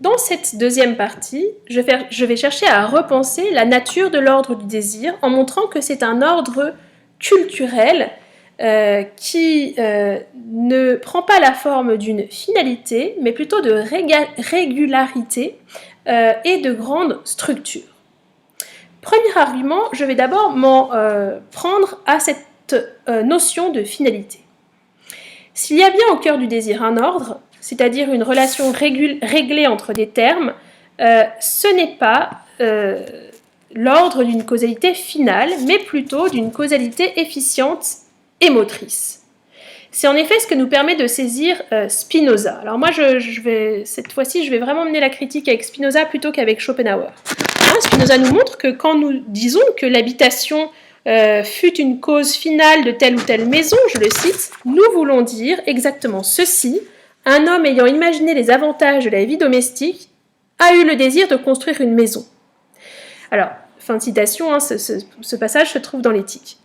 dans cette deuxième partie, je vais chercher à repenser la nature de l'ordre du désir en montrant que c'est un ordre culturel qui ne prend pas la forme d'une finalité, mais plutôt de régularité et de grande structure. Premier argument, je vais d'abord m'en prendre à cette notion de finalité. S'il y a bien au cœur du désir un ordre, c'est-à-dire une relation réglée entre des termes, ce n'est pas l'ordre d'une causalité finale, mais plutôt d'une causalité efficiente et motrice. C'est en effet ce que nous permet de saisir Spinoza. Alors moi, cette fois-ci, je vais vraiment mener la critique avec Spinoza plutôt qu'avec Schopenhauer. Spinoza nous montre que quand nous disons que l'habitation fut une cause finale de telle ou telle maison, je le cite, nous voulons dire exactement ceci: un homme ayant imaginé les avantages de la vie domestique a eu le désir de construire une maison. Alors, fin de citation, ce passage se trouve dans l'Éthique.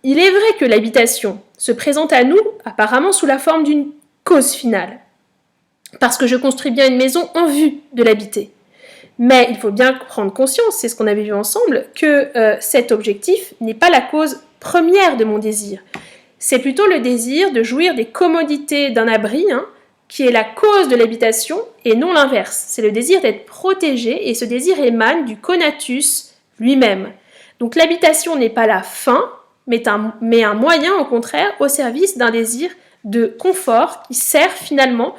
Il est vrai que l'habitation se présente à nous apparemment sous la forme d'une cause finale, parce que je construis bien une maison en vue de l'habiter. Mais il faut bien prendre conscience, c'est ce qu'on avait vu ensemble, que cet objectif n'est pas la cause première de mon désir. C'est plutôt le désir de jouir des commodités d'un abri, qui est la cause de l'habitation, et non l'inverse. C'est le désir d'être protégé, et ce désir émane du conatus lui-même. Donc l'habitation n'est pas la fin, mais un moyen, au contraire, au service d'un désir de confort qui sert finalement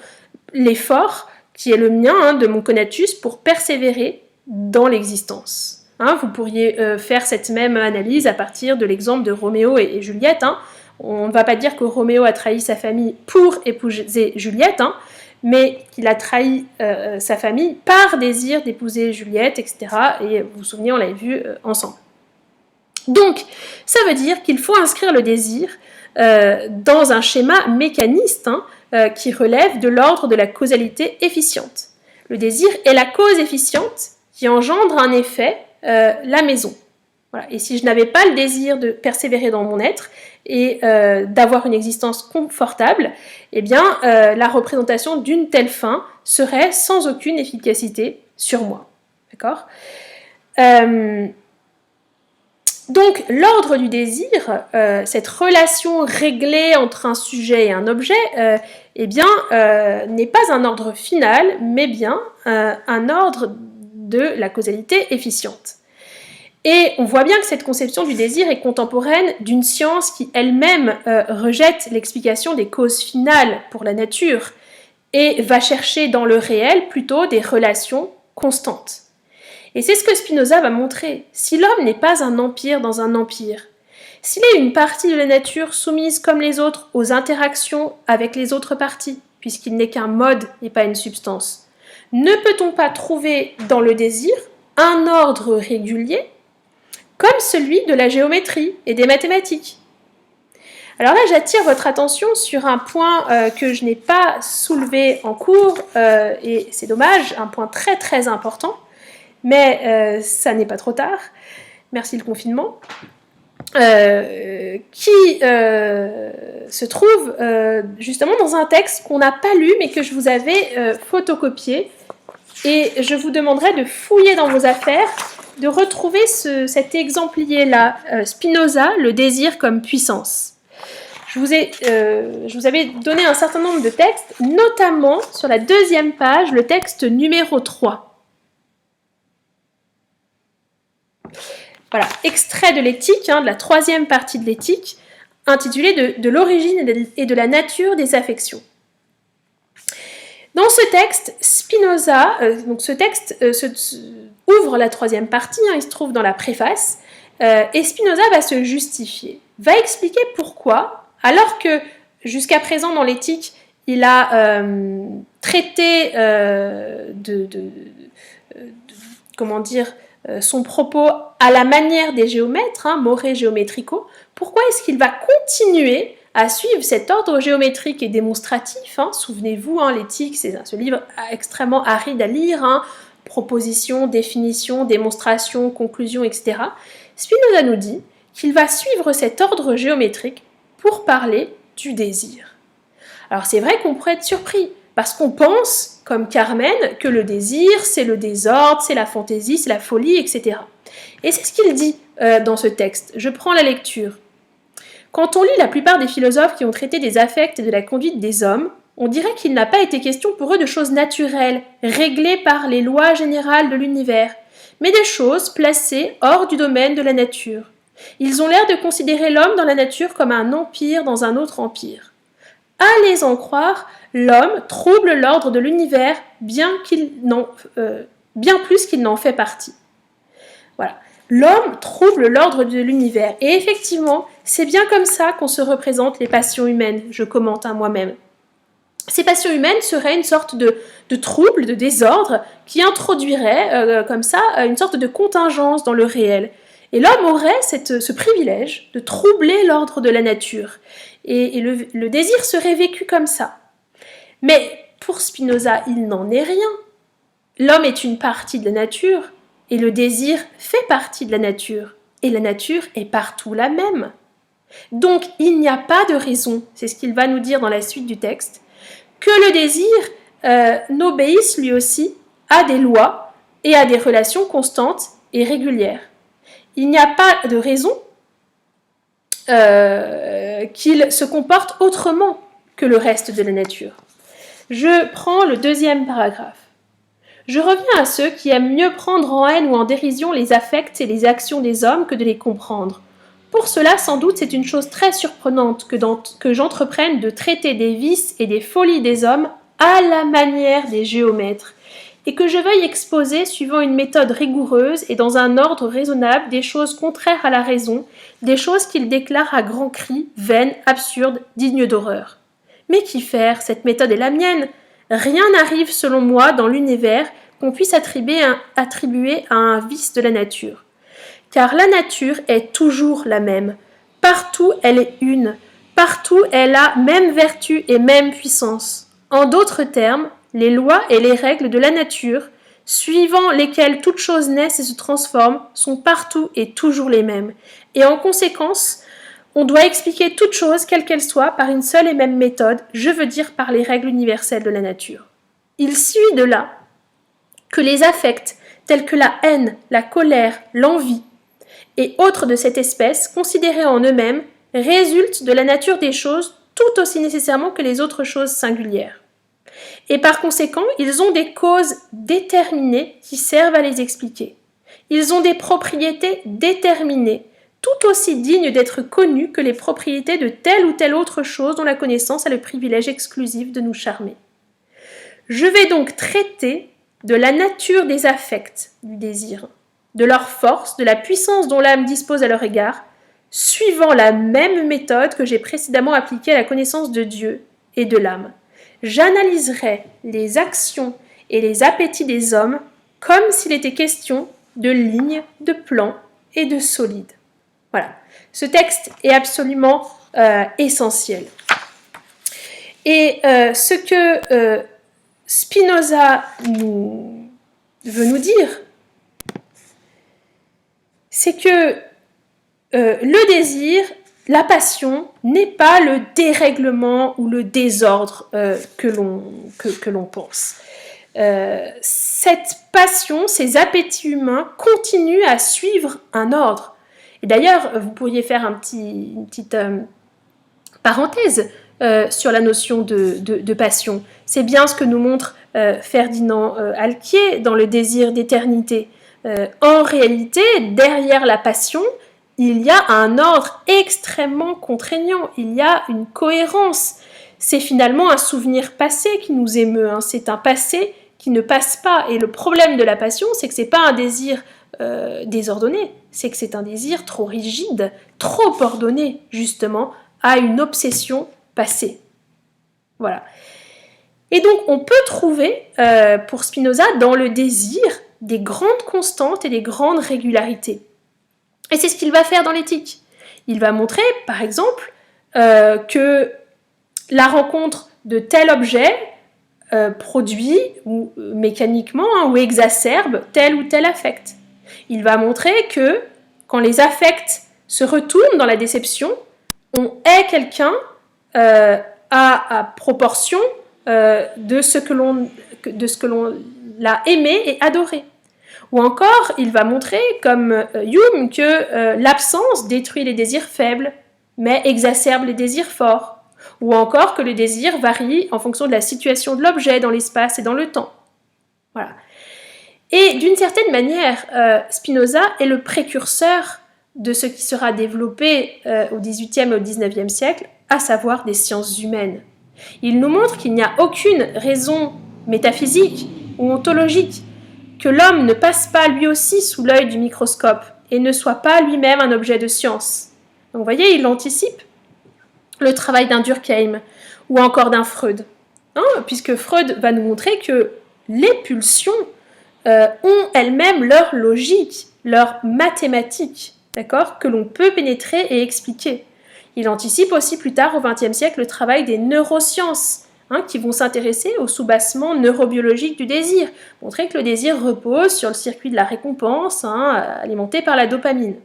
l'effort qui est le mien, de mon conatus, pour persévérer dans l'existence. Vous pourriez faire cette même analyse à partir de l'exemple de Roméo et Juliette. On ne va pas dire que Roméo a trahi sa famille pour épouser Juliette, mais qu'il a trahi sa famille par désir d'épouser Juliette, etc. Et vous vous souvenez, on l'avait vu ensemble. Donc, ça veut dire qu'il faut inscrire le désir dans un schéma mécaniste qui relève de l'ordre de la causalité efficiente. Le désir est la cause efficiente qui engendre un effet, la maison. Voilà. Et si je n'avais pas le désir de persévérer dans mon être et d'avoir une existence confortable, eh bien, la représentation d'une telle fin serait sans aucune efficacité sur moi. D'accord ? Donc, l'ordre du désir, cette relation réglée entre un sujet et un objet, n'est pas un ordre final, mais bien un ordre de la causalité efficiente. Et on voit bien que cette conception du désir est contemporaine d'une science qui elle-même rejette l'explication des causes finales pour la nature et va chercher dans le réel plutôt des relations constantes. Et c'est ce que Spinoza va montrer. Si l'homme n'est pas un empire dans un empire, s'il est une partie de la nature soumise comme les autres aux interactions avec les autres parties, puisqu'il n'est qu'un mode et pas une substance, ne peut-on pas trouver dans le désir un ordre régulier comme celui de la géométrie et des mathématiques? Alors là, j'attire votre attention sur un point que je n'ai pas soulevé en cours, et c'est dommage, un point très très important, mais ça n'est pas trop tard, merci le confinement, qui se trouve justement dans un texte qu'on n'a pas lu, mais que je vous avais photocopié, et je vous demanderai de fouiller dans vos affaires, de retrouver cet exemplier-là, Spinoza, le désir comme puissance. Je vous avais donné un certain nombre de textes, notamment sur la deuxième page, le texte numéro 3. Voilà, extrait de l'Éthique, de la troisième partie de l'Éthique, intitulé de l'origine et de la nature des affections. Dans ce texte, Spinoza, donc ce texte ouvre la troisième partie, il se trouve dans la préface, et Spinoza va se justifier, va expliquer pourquoi, alors que jusqu'à présent dans l'Éthique, il a traité son propos à la manière des géomètres, more geometrico, pourquoi est-ce qu'il va continuer à suivre cet ordre géométrique et démonstratif? Souvenez-vous, l'Éthique, c'est ce livre extrêmement aride à lire, proposition, définition, démonstration, conclusion, etc. Spinoza nous dit qu'il va suivre cet ordre géométrique pour parler du désir. Alors c'est vrai qu'on pourrait être surpris. Parce qu'on pense, comme Carmen, que le désir, c'est le désordre, c'est la fantaisie, c'est la folie, etc. Et c'est ce qu'il dit dans ce texte. Je prends la lecture. Quand on lit la plupart des philosophes qui ont traité des affects et de la conduite des hommes, on dirait qu'il n'a pas été question pour eux de choses naturelles, réglées par les lois générales de l'univers, mais des choses placées hors du domaine de la nature. Ils ont l'air de considérer l'homme dans la nature comme un empire dans un autre empire. À les en croire, l'homme trouble l'ordre de l'univers bien plus qu'il n'en fait partie. Voilà. L'homme trouble l'ordre de l'univers. Et effectivement, c'est bien comme ça qu'on se représente les passions humaines, je commente à moi-même. Ces passions humaines seraient une sorte de trouble, de désordre, qui introduirait comme ça une sorte de contingence dans le réel. Et l'homme aurait ce privilège de troubler l'ordre de la nature. Et le désir serait vécu comme ça. Mais pour Spinoza, il n'en est rien. L'homme est une partie de la nature, et le désir fait partie de la nature. Et la nature est partout la même. Donc il n'y a pas de raison, c'est ce qu'il va nous dire dans la suite du texte, que le désir n'obéisse lui aussi à des lois et à des relations constantes et régulières. Il n'y a pas de raison qu'il se comporte autrement que le reste de la nature. Je prends le deuxième paragraphe. Je reviens à ceux qui aiment mieux prendre en haine ou en dérision les affects et les actions des hommes que de les comprendre. Pour cela, sans doute, c'est une chose très surprenante que j'entreprenne de traiter des vices et des folies des hommes à la manière des géomètres, et que je veuille exposer, suivant une méthode rigoureuse et dans un ordre raisonnable, des choses contraires à la raison, des choses qu'ils déclarent à grands cris, vaines, absurdes, dignes d'horreur. Mais qu'y faire? Cette méthode est la mienne. Rien n'arrive, selon moi, dans l'univers qu'on puisse attribuer à un vice de la nature. Car la nature est toujours la même. Partout, elle est une. Partout, elle a même vertu et même puissance. En d'autres termes, les lois et les règles de la nature, suivant lesquelles toute chose naît et se transforme, sont partout et toujours les mêmes. Et en conséquence, on doit expliquer toute chose, quelle qu'elle soit, par une seule et même méthode, je veux dire par les règles universelles de la nature. Il suit de là que les affects, tels que la haine, la colère, l'envie, et autres de cette espèce, considérés en eux-mêmes, résultent de la nature des choses tout aussi nécessairement que les autres choses singulières. Et par conséquent, ils ont des causes déterminées qui servent à les expliquer. Ils ont des propriétés déterminées, tout aussi dignes d'être connues que les propriétés de telle ou telle autre chose dont la connaissance a le privilège exclusif de nous charmer. Je vais donc traiter de la nature des affects du désir, de leur force, de la puissance dont l'âme dispose à leur égard, suivant la même méthode que j'ai précédemment appliquée à la connaissance de Dieu et de l'âme. J'analyserai les actions et les appétits des hommes comme s'il était question de lignes, de plans et de solides. Voilà, ce texte est absolument essentiel. Et ce que Spinoza veut nous dire, c'est que le désir, la passion, n'est pas le dérèglement ou le désordre que l'on pense. Cette passion, ces appétits humains continuent à suivre un ordre. Et d'ailleurs, vous pourriez faire une petite parenthèse sur la notion de passion. C'est bien ce que nous montre Ferdinand Alquier dans Le désir d'éternité. En réalité, derrière la passion, il y a un ordre extrêmement contraignant, il y a une cohérence. C'est finalement un souvenir passé qui nous émeut, hein. C'est un passé qui ne passe pas. Et le problème de la passion, c'est que ce n'est pas un désir désordonné, c'est que c'est un désir trop rigide, trop ordonné, justement, à une obsession passée. Voilà. Et donc, on peut trouver, pour Spinoza, dans le désir, des grandes constantes et des grandes régularités. Et c'est ce qu'il va faire dans l'éthique. Il va montrer, par exemple, que la rencontre de tel objet produit ou, mécaniquement ou exacerbe tel ou tel affect. Il va montrer que quand les affects se retournent dans la déception, on est quelqu'un à proportion de ce que l'on l'a aimé et adoré. Ou encore, il va montrer, comme Hume, que l'absence détruit les désirs faibles, mais exacerbe les désirs forts. Ou encore que le désir varie en fonction de la situation de l'objet dans l'espace et dans le temps. Voilà. Et d'une certaine manière, Spinoza est le précurseur de ce qui sera développé au XVIIIe et au XIXe siècle, à savoir des sciences humaines. Il nous montre qu'il n'y a aucune raison métaphysique ou ontologique que l'homme ne passe pas lui aussi sous l'œil du microscope et ne soit pas lui-même un objet de science. Donc vous voyez, il anticipe le travail d'un Durkheim ou encore d'un Freud, puisque Freud va nous montrer que les pulsions ont elles-mêmes leur logique, leur mathématique, d'accord, que l'on peut pénétrer et expliquer. Il anticipe aussi plus tard au XXe siècle le travail des neurosciences, qui vont s'intéresser au soubassement neurobiologique du désir, montrer que le désir repose sur le circuit de la récompense, alimenté par la dopamine.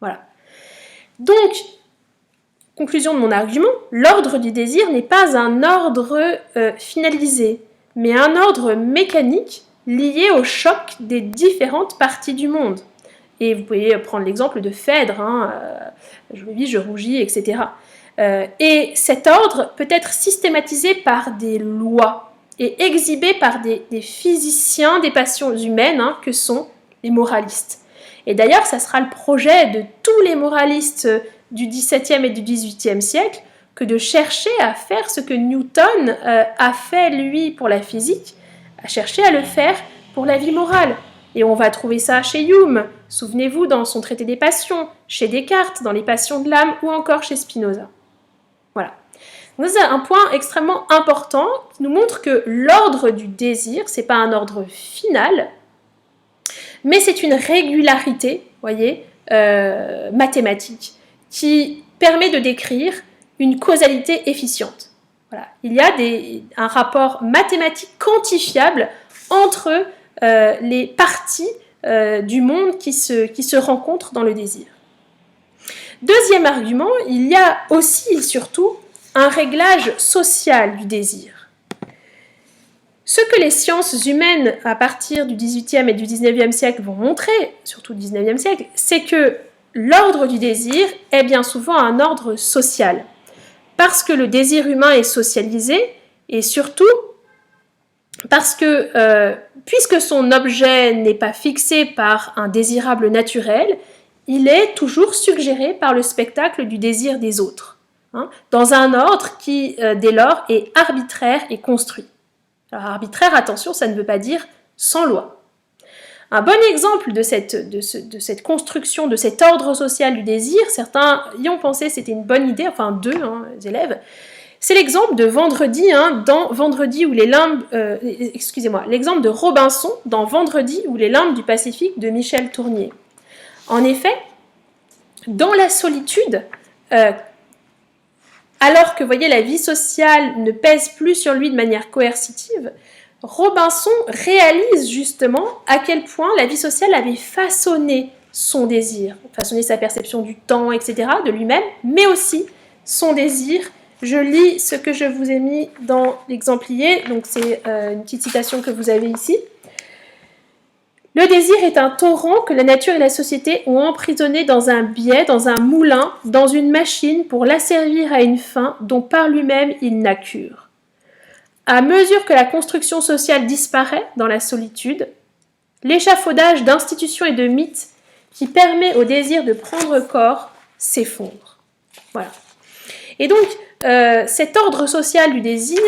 Voilà. Donc, conclusion de mon argument, l'ordre du désir n'est pas un ordre finalisé, mais un ordre mécanique lié au choc des différentes parties du monde. Et vous pouvez prendre l'exemple de Phèdre, je vis, je rougis, etc. Et cet ordre peut être systématisé par des lois et exhibé par des physiciens des passions humaines que sont les moralistes. Et d'ailleurs, ça sera le projet de tous les moralistes du XVIIe et du XVIIIe siècle que de chercher à faire ce que Newton a fait, lui, pour la physique, à chercher à le faire pour la vie morale. Et on va trouver ça chez Hume, souvenez-vous, dans son traité des passions, chez Descartes, dans les passions de l'âme, ou encore chez Spinoza. Voilà. Donc c'est un point extrêmement important qui nous montre que l'ordre du désir, c'est pas un ordre final, mais c'est une régularité, voyez, mathématique, qui permet de décrire une causalité efficiente. Voilà. Il y a un rapport mathématique quantifiable entre les parties du monde qui se rencontrent dans le désir. Deuxième argument, il y a aussi et surtout un réglage social du désir. Ce que les sciences humaines, à partir du XVIIIe et du XIXe siècle, vont montrer, surtout du XIXe siècle, c'est que l'ordre du désir est bien souvent un ordre social, parce que le désir humain est socialisé, et surtout parce que, puisque son objet n'est pas fixé par un désirable naturel, il est toujours suggéré par le spectacle du désir des autres, dans un ordre qui, dès lors, est arbitraire et construit. Alors arbitraire, attention, ça ne veut pas dire sans loi. Un bon exemple de cette construction, de cet ordre social du désir, certains y ont pensé c'était une bonne idée, enfin deux élèves, c'est l'exemple de Vendredi, dans Vendredi où les limbes, l'exemple de Robinson dans Vendredi ou les limbes du Pacifique de Michel Tournier. En effet, dans la solitude, alors que, voyez, la vie sociale ne pèse plus sur lui de manière coercitive, Robinson réalise justement à quel point la vie sociale avait façonné son désir, façonné sa perception du temps, etc., de lui-même, mais aussi son désir. Je lis ce que je vous ai mis dans l'exemplier, donc c'est une petite citation que vous avez ici. Le désir est un torrent que la nature et la société ont emprisonné dans un biais, dans un moulin, dans une machine pour l'asservir à une fin dont par lui-même il n'a cure. À mesure que la construction sociale disparaît dans la solitude, l'échafaudage d'institutions et de mythes qui permet au désir de prendre corps s'effondre. Voilà. Et donc, cet ordre social du désir,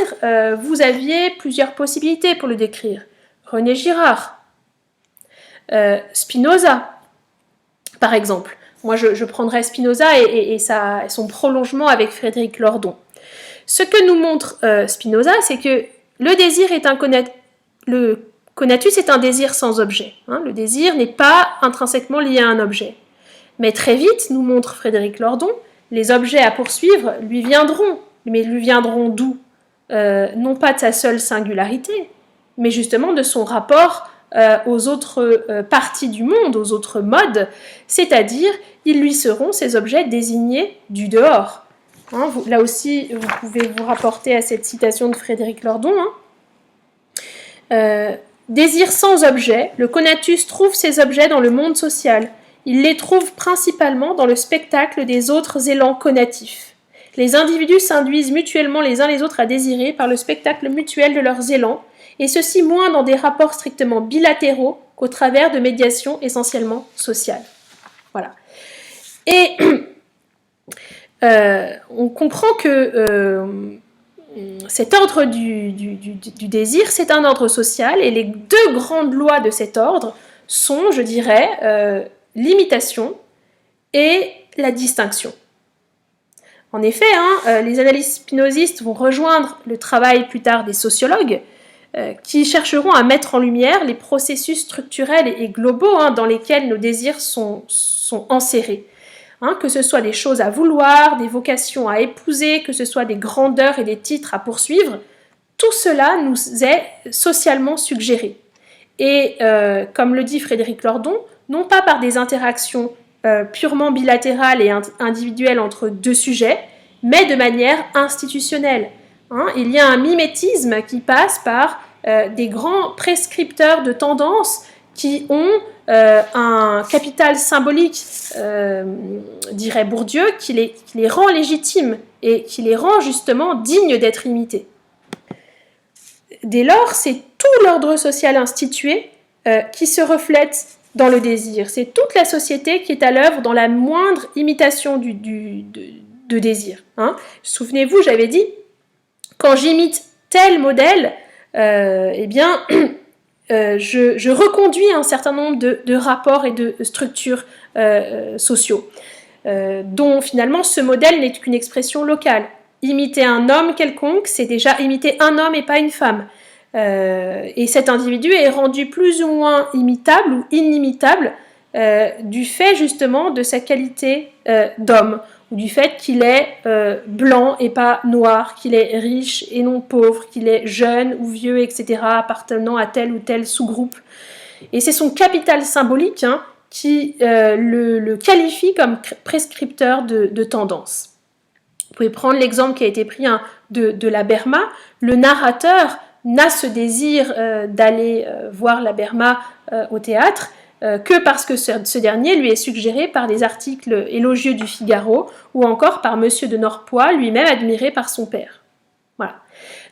vous aviez plusieurs possibilités pour le décrire. René Girard, Spinoza, par exemple. Moi, je prendrais Spinoza et son prolongement avec Frédéric Lordon. Ce que nous montre Spinoza, c'est que le désir est le conatus est un désir sans objet. Le désir n'est pas intrinsèquement lié à un objet. Mais très vite, nous montre Frédéric Lordon, les objets à poursuivre lui viendront. Mais lui viendront d'où ? Non pas de sa seule singularité, mais justement de son rapport aux autres parties du monde, aux autres modes, c'est-à-dire ils lui seront ces objets désignés du dehors. Hein, là aussi, vous pouvez vous rapporter à cette citation de Frédéric Lordon. Désir sans objet, le conatus trouve ses objets dans le monde social. Il les trouve principalement dans le spectacle des autres élans conatifs. Les individus s'induisent mutuellement les uns les autres à désirer par le spectacle mutuel de leurs élans, et ceci moins dans des rapports strictement bilatéraux qu'au travers de médiations essentiellement sociales. Voilà. Et on comprend que cet ordre du désir, c'est un ordre social, et les deux grandes lois de cet ordre sont, je dirais, l'imitation et la distinction. En effet, les analystes spinozistes vont rejoindre le travail plus tard des sociologues qui chercheront à mettre en lumière les processus structurels et globaux dans lesquels nos désirs sont enserrés. Que ce soit des choses à vouloir, des vocations à épouser, que ce soit des grandeurs et des titres à poursuivre, tout cela nous est socialement suggéré. Et comme le dit Frédéric Lordon, non pas par des interactions purement bilatérales et individuelles entre deux sujets, mais de manière institutionnelle. Il y a un mimétisme qui passe par des grands prescripteurs de tendances qui ont un capital symbolique, dirait Bourdieu, qui les rend légitimes et qui les rend justement dignes d'être imités. Dès lors, c'est tout l'ordre social institué qui se reflète dans le désir. C'est toute la société qui est à l'œuvre dans la moindre imitation de désir. Souvenez-vous, j'avais dit, quand j'imite tel modèle, je reconduis un certain nombre de rapports et de structures sociaux, dont finalement ce modèle n'est qu'une expression locale. Imiter un homme quelconque, c'est déjà imiter un homme et pas une femme. Et cet individu est rendu plus ou moins imitable ou inimitable du fait justement de sa qualité d'homme, ou du fait qu'il est blanc et pas noir, qu'il est riche et non pauvre, qu'il est jeune ou vieux, etc., appartenant à tel ou tel sous-groupe. Et c'est son capital symbolique qui le qualifie comme prescripteur de tendance. Vous pouvez prendre l'exemple qui a été pris de la Berma. Le narrateur n'a ce désir d'aller voir la Berma au théâtre que parce que ce dernier lui est suggéré par des articles élogieux du Figaro ou encore par Monsieur de Norpois, lui-même admiré par son père. Voilà.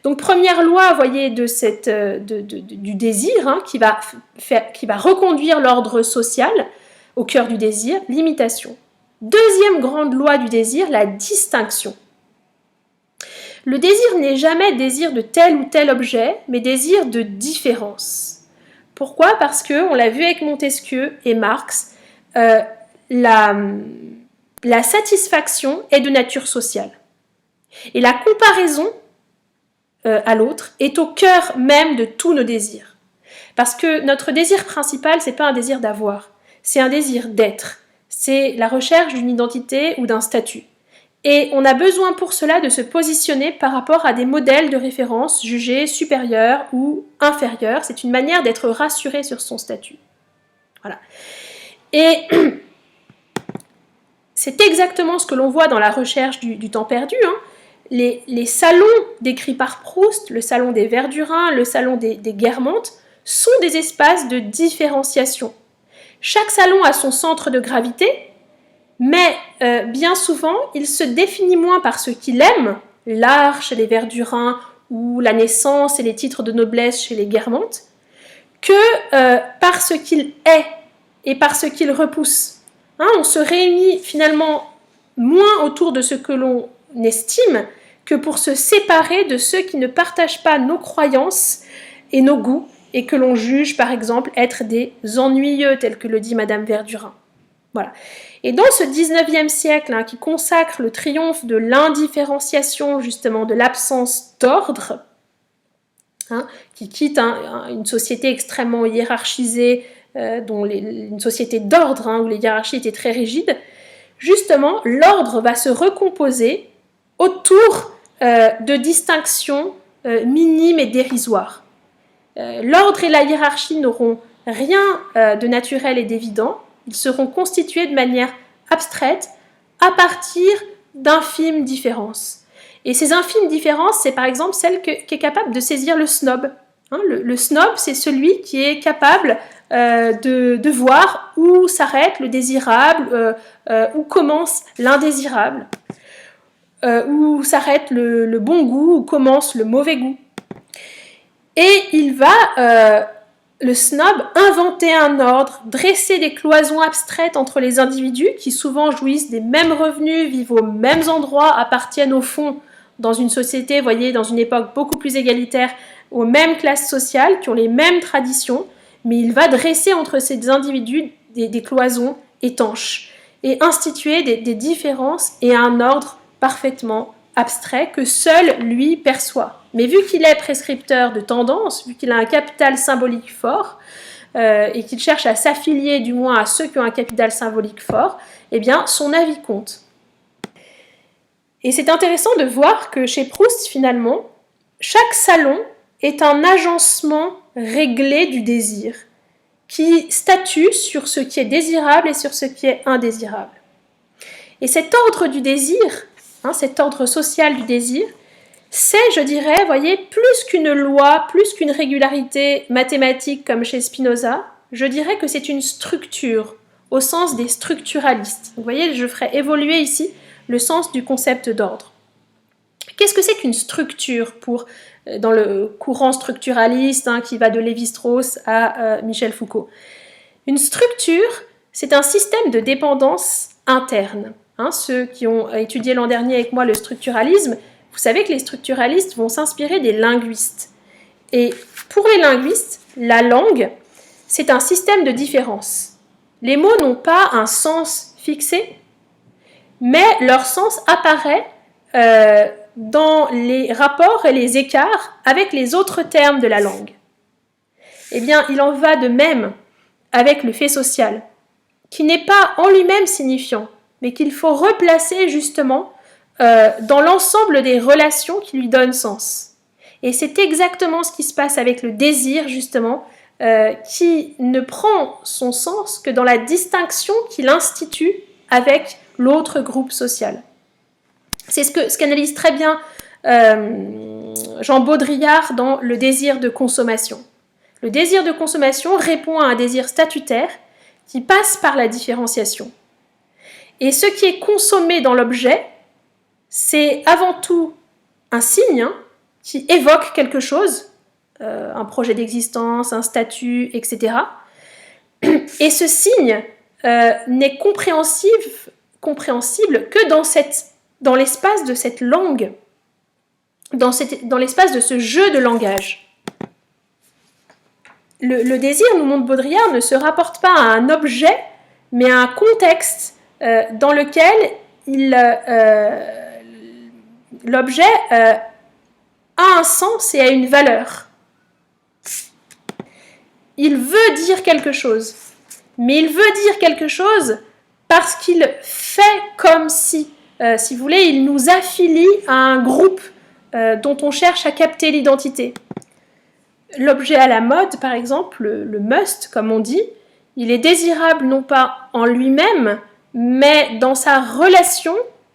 Donc première loi, vous voyez, du désir qui va reconduire l'ordre social au cœur du désir, l'imitation. Deuxième grande loi du désir, la distinction. Le désir n'est jamais désir de tel ou tel objet, mais désir de différence. Pourquoi ? Parce que, on l'a vu avec Montesquieu et Marx, la satisfaction est de nature sociale. Et la comparaison à l'autre est au cœur même de tous nos désirs. Parce que notre désir principal, c'est pas un désir d'avoir, c'est un désir d'être. C'est la recherche d'une identité ou d'un statut. Et on a besoin pour cela de se positionner par rapport à des modèles de référence jugés supérieurs ou inférieurs. C'est une manière d'être rassuré sur son statut. Voilà. Et c'est exactement ce que l'on voit dans la recherche du temps perdu. Les salons décrits par Proust, le salon des Verdurins, le salon des Guermantes, sont des espaces de différenciation. Chaque salon a son centre de gravité, mais bien souvent, il se définit moins par ce qu'il aime, l'art chez les Verdurins ou la naissance et les titres de noblesse chez les Guermantes, que par ce qu'il est et par ce qu'il repousse. On se réunit finalement moins autour de ce que l'on estime que pour se séparer de ceux qui ne partagent pas nos croyances et nos goûts et que l'on juge par exemple être des ennuyeux, tel que le dit Madame Verdurin. Voilà. Et dans ce 19e siècle qui consacre le triomphe de l'indifférenciation, justement de l'absence d'ordre, qui quitte une société extrêmement hiérarchisée, une société d'ordre, où les hiérarchies étaient très rigides, justement, l'ordre va se recomposer autour de distinctions minimes et dérisoires. L'ordre et la hiérarchie n'auront rien de naturel et d'évident. Ils seront constitués de manière abstraite à partir d'infimes différences. Et ces infimes différences, c'est par exemple celle qui est capable de saisir le snob. Hein, le snob, c'est celui qui est capable de voir où s'arrête le désirable, où commence l'indésirable, où s'arrête le bon goût, où commence le mauvais goût. Et il va, le snob, inventer un ordre, dresser des cloisons abstraites entre les individus qui souvent jouissent des mêmes revenus, vivent aux mêmes endroits, appartiennent au fond dans une société, voyez, dans une époque beaucoup plus égalitaire, aux mêmes classes sociales, qui ont les mêmes traditions, mais il va dresser entre ces individus des cloisons étanches et instituer des différences et un ordre parfaitement abstrait que seul lui perçoit. Mais vu qu'il est prescripteur de tendance, vu qu'il a un capital symbolique fort, et qu'il cherche à s'affilier du moins à ceux qui ont un capital symbolique fort, eh bien son avis compte. Et c'est intéressant de voir que chez Proust, finalement, chaque salon est un agencement réglé du désir, qui statue sur ce qui est désirable et sur ce qui est indésirable. Et cet ordre du désir, cet ordre social du désir, c'est, je dirais, voyez, plus qu'une loi, plus qu'une régularité mathématique comme chez Spinoza, je dirais que c'est une structure, au sens des structuralistes. Vous voyez, je ferai évoluer ici le sens du concept d'ordre. Qu'est-ce que c'est qu'une structure dans le courant structuraliste qui va de Lévi-Strauss à Michel Foucault? Une structure, c'est un système de dépendance interne. Ceux qui ont étudié l'an dernier avec moi le structuralisme, vous savez que les structuralistes vont s'inspirer des linguistes. Et pour les linguistes, la langue, c'est un système de différence. Les mots n'ont pas un sens fixé, mais leur sens apparaît dans les rapports et les écarts avec les autres termes de la langue. Eh bien, il en va de même avec le fait social, qui n'est pas en lui-même signifiant, mais qu'il faut replacer justement dans l'ensemble des relations qui lui donnent sens. Et c'est exactement ce qui se passe avec le désir, justement, qui ne prend son sens que dans la distinction qu'il institue avec l'autre groupe social. C'est ce qu'analyse très bien Jean Baudrillard dans Le désir de consommation. Le désir de consommation répond à un désir statutaire qui passe par la différenciation. Et ce qui est consommé dans l'objet, c'est avant tout un signe qui évoque quelque chose, un projet d'existence, un statut, etc. Et ce signe n'est compréhensible que dans l'espace de cette langue, dans l'espace de ce jeu de langage. Le désir, nous montre Baudrillard, ne se rapporte pas à un objet, mais à un contexte dans lequel l'objet a un sens et a une valeur. Il veut dire quelque chose, mais il veut dire quelque chose parce qu'il fait comme si vous voulez, il nous affilie à un groupe dont on cherche à capter l'identité. L'objet à la mode, par exemple, le must, comme on dit, il est désirable non pas en lui-même, mais dans sa relation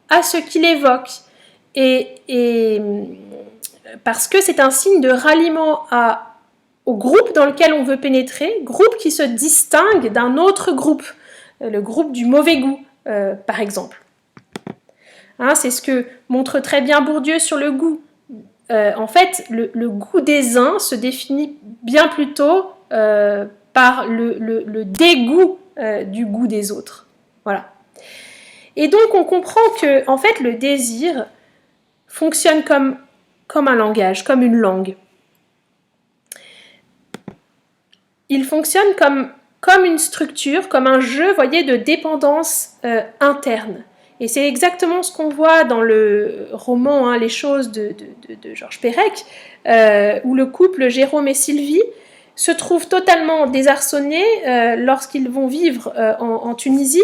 à ce qu'il évoque. Et parce que c'est un signe de ralliement au groupe dans lequel on veut pénétrer, groupe qui se distingue d'un autre groupe, le groupe du mauvais goût, par exemple. C'est ce que montre très bien Bourdieu sur le goût. En fait, le goût des uns se définit bien plutôt par le dégoût du goût des autres. Voilà. Et donc, on comprend que, en fait, le désir fonctionne comme un langage, comme une langue. Il fonctionne comme une structure, comme un jeu, voyez, de dépendance interne. Et c'est exactement ce qu'on voit dans le roman Les choses de Georges Perec, où le couple Jérôme et Sylvie se trouve totalement désarçonné lorsqu'ils vont vivre en Tunisie,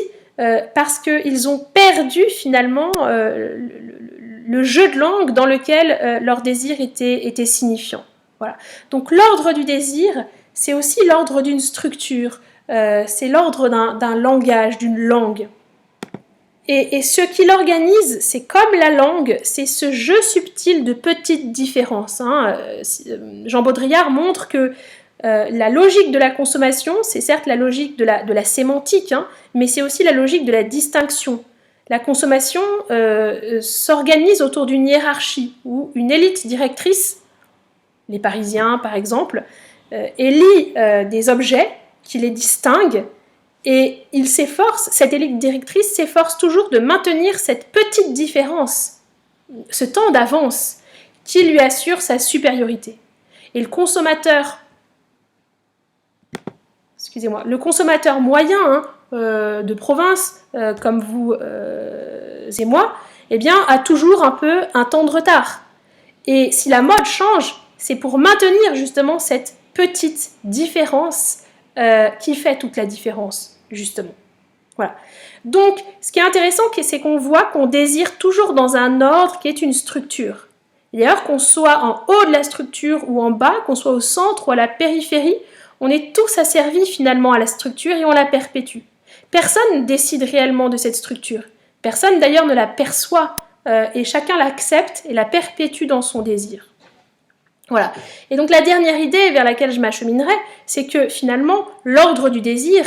parce qu'ils ont perdu finalement le jeu de langue dans lequel leur désir était signifiant. Voilà. Donc l'ordre du désir, c'est aussi l'ordre d'une structure, c'est l'ordre d'un langage, d'une langue. Et ce qui l'organise, c'est comme la langue, c'est ce jeu subtil de petites différences. Jean Baudrillard montre que la logique de la consommation, c'est certes la logique de la sémantique, mais c'est aussi la logique de la distinction. La consommation s'organise autour d'une hiérarchie où une élite directrice, les Parisiens par exemple, élit des objets qui les distinguent. Et cette élite directrice s'efforce toujours de maintenir cette petite différence, ce temps d'avance qui lui assure sa supériorité. Et le consommateur moyen de province, comme vous et moi, eh bien, a toujours un peu un temps de retard. Et si la mode change, c'est pour maintenir justement cette petite différence qui fait toute la différence. Justement. Voilà. Donc, ce qui est intéressant, c'est qu'on voit qu'on désire toujours dans un ordre qui est une structure. Et d'ailleurs, qu'on soit en haut de la structure ou en bas, qu'on soit au centre ou à la périphérie, on est tous asservis finalement à la structure et on la perpétue. Personne ne décide réellement de cette structure. Personne d'ailleurs ne la perçoit et chacun l'accepte et la perpétue dans son désir. Voilà. Et donc la dernière idée vers laquelle je m'acheminerai, c'est que finalement, l'ordre du désir,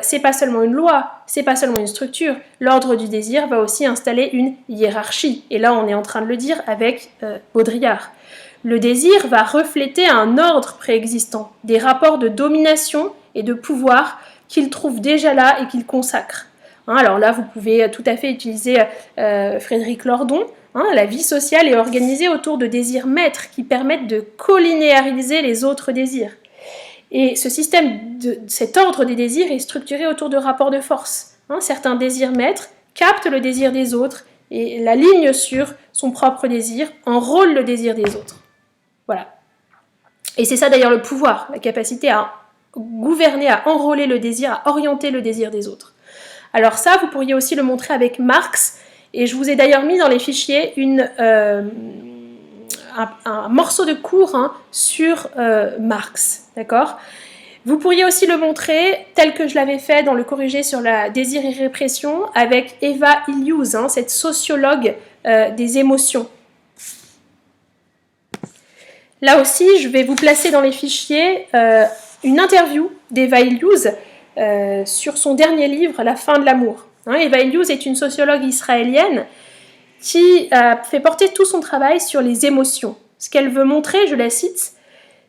c'est pas seulement une loi, c'est pas seulement une structure. L'ordre du désir va aussi installer une hiérarchie. Et là, on est en train de le dire avec Baudrillard. Le désir va refléter un ordre préexistant, des rapports de domination et de pouvoir qu'il trouve déjà là et qu'il consacre. Alors là, vous pouvez tout à fait utiliser Frédéric Lordon. La vie sociale est organisée autour de désirs maîtres qui permettent de collinéariser les autres désirs. Et cet ordre des désirs est structuré autour de rapports de force. Certains désirs maîtres captent le désir des autres et l'alignent sur son propre désir, enrôlent le désir des autres. Voilà. Et c'est ça d'ailleurs le pouvoir, la capacité à gouverner, à enrôler le désir, à orienter le désir des autres. Alors ça, vous pourriez aussi le montrer avec Marx, et je vous ai d'ailleurs mis dans les fichiers un morceau de cours sur Marx, d'accord ? Vous pourriez aussi le montrer tel que je l'avais fait dans le corrigé sur la désir et répression avec Eva Illouz, cette sociologue des émotions. Là aussi, je vais vous placer dans les fichiers une interview d'Eva Illouz sur son dernier livre, La fin de l'amour. Eva Illouz est une sociologue israélienne qui fait porter tout son travail sur les émotions. Ce qu'elle veut montrer, je la cite,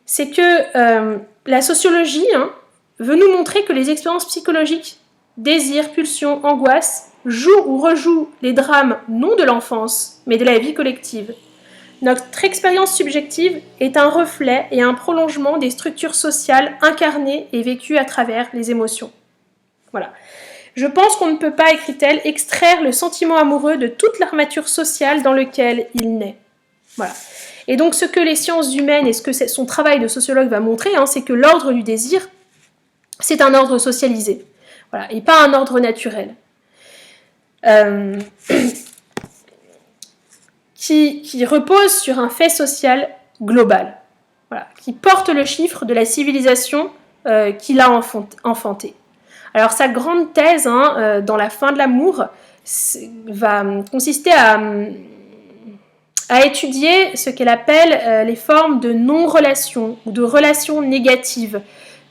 c'est que la sociologie veut nous montrer que les expériences psychologiques, désir, pulsion, angoisse, jouent ou rejouent les drames non de l'enfance, mais de la vie collective. Notre expérience subjective est un reflet et un prolongement des structures sociales incarnées et vécues à travers les émotions. Voilà. Je pense qu'on ne peut pas, écrit-elle, extraire le sentiment amoureux de toute l'armature sociale dans laquelle il naît. Voilà. Et donc ce que les sciences humaines et ce que son travail de sociologue va montrer, c'est que l'ordre du désir, c'est un ordre socialisé, voilà, et pas un ordre naturel. Qui repose sur un fait social global, voilà, qui porte le chiffre de la civilisation qu'il a enfanté. Alors sa grande thèse dans La fin de l'amour va consister à étudier ce qu'elle appelle les formes de non-relation ou de relations négatives,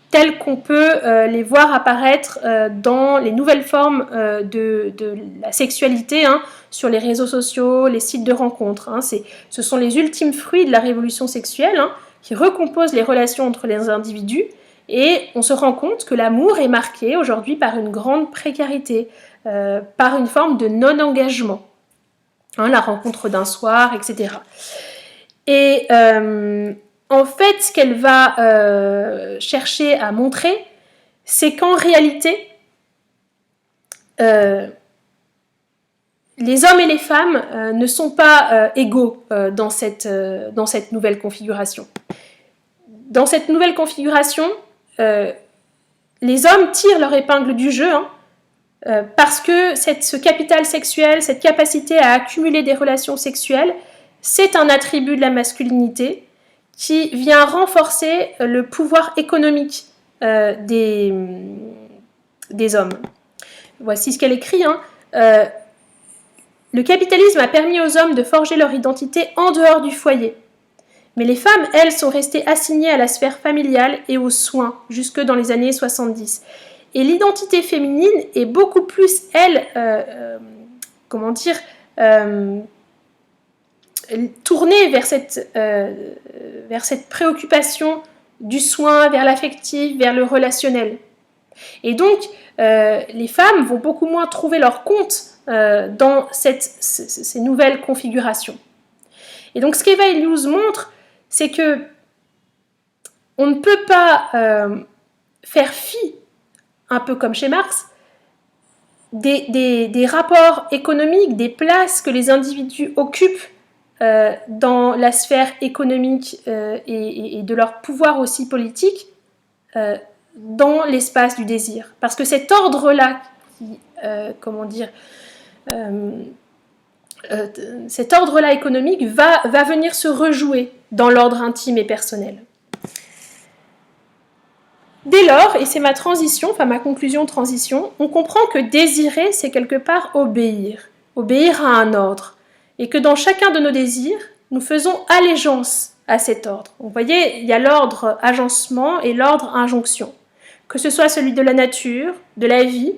telles qu'on peut les voir apparaître dans les nouvelles formes de la sexualité sur les réseaux sociaux, les sites de rencontres. Ce sont les ultimes fruits de la révolution sexuelle qui recomposent les relations entre les individus. Et on se rend compte que l'amour est marqué aujourd'hui par une grande précarité, par une forme de non-engagement. La rencontre d'un soir, etc. Et en fait, ce qu'elle va chercher à montrer, c'est qu'en réalité, les hommes et les femmes ne sont pas égaux dans cette nouvelle configuration. Dans cette nouvelle configuration, les hommes tirent leur épingle du jeu parce que ce capital sexuel, cette capacité à accumuler des relations sexuelles, c'est un attribut de la masculinité qui vient renforcer le pouvoir économique des hommes. Voici ce qu'elle écrit. Le capitalisme a permis aux hommes de forger leur identité en dehors du foyer. Mais les femmes, elles, sont restées assignées à la sphère familiale et aux soins, jusque dans les années 70. Et l'identité féminine est beaucoup plus, elle, tournée vers cette préoccupation du soin, vers l'affectif, vers le relationnel. Et donc, les femmes vont beaucoup moins trouver leur compte dans ces nouvelles configurations. Et donc, ce qu'Eva Illouz montre, c'est que on ne peut pas faire fi, un peu comme chez Marx, des rapports économiques, des places que les individus occupent dans la sphère économique et de leur pouvoir aussi politique dans l'espace du désir. Parce que cet ordre-là, cet ordre-là économique va venir se rejouer dans l'ordre intime et personnel. Dès lors, et c'est ma transition, enfin ma conclusion-transition, on comprend que désirer, c'est quelque part obéir à un ordre, et que dans chacun de nos désirs, nous faisons allégeance à cet ordre. Vous voyez, il y a l'ordre agencement et l'ordre injonction. Que ce soit celui de la nature, de la vie,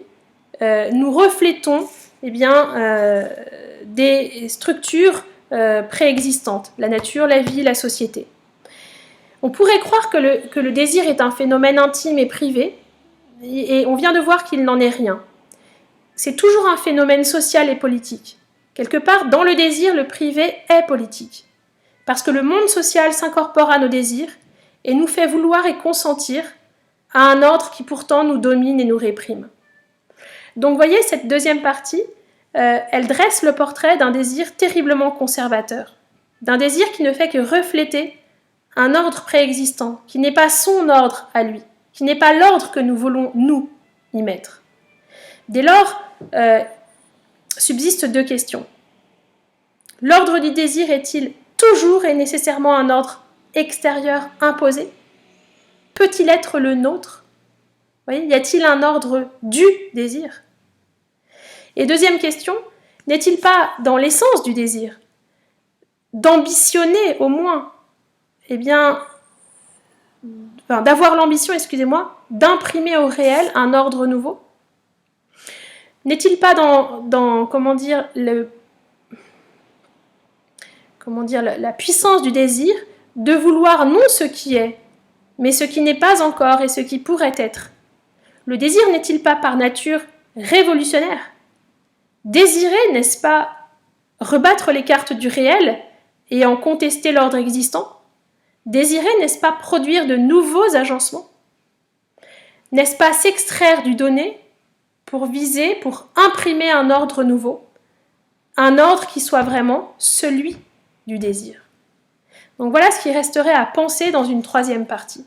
nous reflétons des structures préexistantes, la nature, la vie, la société. On pourrait croire que le désir est un phénomène intime et privé, et on vient de voir qu'il n'en est rien. C'est toujours un phénomène social et politique. Quelque part, dans le désir, le privé est politique. Parce que le monde social s'incorpore à nos désirs et nous fait vouloir et consentir à un ordre qui pourtant nous domine et nous réprime. Donc, vous voyez, cette deuxième partie, elle dresse le portrait d'un désir terriblement conservateur, d'un désir qui ne fait que refléter un ordre préexistant, qui n'est pas son ordre à lui, qui n'est pas l'ordre que nous voulons, nous, y mettre. Dès lors, subsistent deux questions. L'ordre du désir est-il toujours et nécessairement un ordre extérieur imposé? Peut-il être le nôtre? Vous voyez, y a-t-il un ordre du désir? Et deuxième question, n'est-il pas dans l'essence du désir d'ambitionner au moins, d'avoir l'ambition, d'imprimer au réel un ordre nouveau? N'est-il pas la puissance du désir de vouloir non ce qui est, mais ce qui n'est pas encore et ce qui pourrait être? Le désir n'est-il pas par nature révolutionnaire? Désirer, n'est-ce pas rebattre les cartes du réel et en contester l'ordre existant? Désirer, n'est-ce pas produire de nouveaux agencements? N'est-ce pas s'extraire du donné pour imprimer un ordre nouveau, un ordre qui soit vraiment celui du désir? Donc voilà ce qui resterait à penser dans une troisième partie.